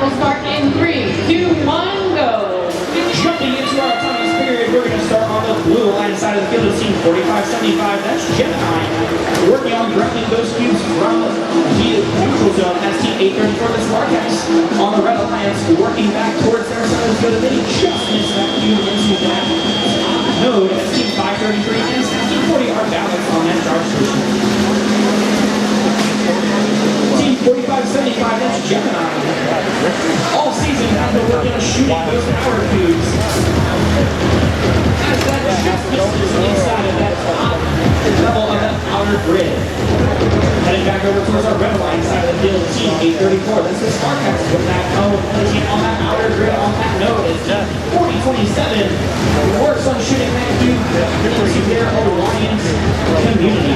will start in 3, 2, 1, go. Jumping into our autonomous period, we're going to start on the blue line side of the field of team 4575. That's Gemini. Working on grounding those cubes from the neutral zone. That's team 834, the Sparkhex. On the red alliance, working back towards their side of the field. And then he just missed that cube into that node. That's team 533 and team 40 are balanced on that charge station. Team 4575, that's Gemini. All season, have been working on shooting those power cubes. As that just misses inside of that top level of that outer grid. Heading back over towards our red line side of the field, team 834. That's the Sparkhex with that cone placing on that outer grid on that node. It's 4027 works on shooting that cube into their Alliance community.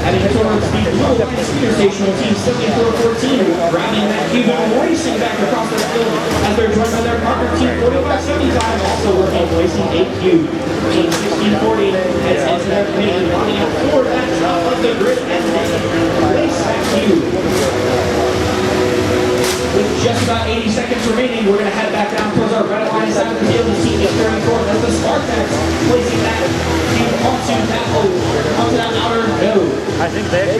Heading towards the blue line speeder station with team 7414, grabbing that cube and racing back across the field as they're joined by their partner team 4575, also working on placing a cube. Team 1640 heads into their community, lining up for that top of the grid and place that cube. With just about 80 seconds remaining, we're going to head back down towards our red line side of the field to team 34. That's the Sparkhex placing that cube onto that outer node. I think they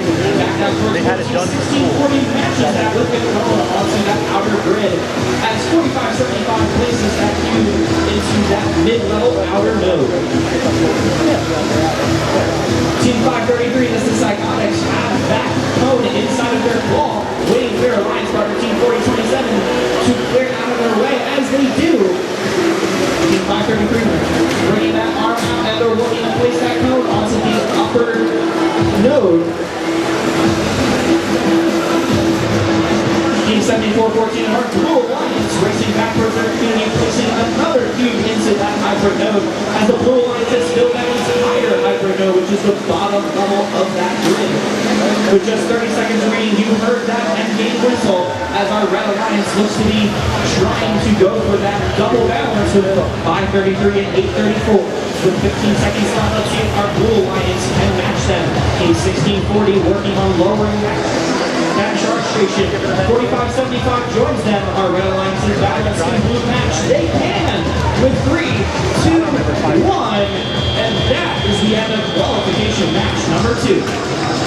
actually they had it done. 1640 matches that with the cone onto that outer grid as 4575 places that cube into that mid-level outer node. Team 533, this is Psychotics, have that cone inside of their claw, waiting for their alliance partner, Team 4027, to clear out of their way as they do. Team 533 bringing that arm out and they're looking to place that cone onto the upper node. Team 7414 of our Blue Alliance racing back towards their community, placing another cube into that hybrid node as the Blue Alliance has filled that entire hybrid node, which is the bottom level of that grid. With just 30 seconds remaining, you heard that endgame whistle as our Red Alliance looks to be trying to go for that double balance with 533 and 834. With 15 seconds left, let's see if our Blue Alliance can match them. Team 1640 working on lowering that charge station. 4575 joins them. Our Red Alliance is battling Team Blue match. They can with 3, 2, 1, and that is the end of qualification match number 2.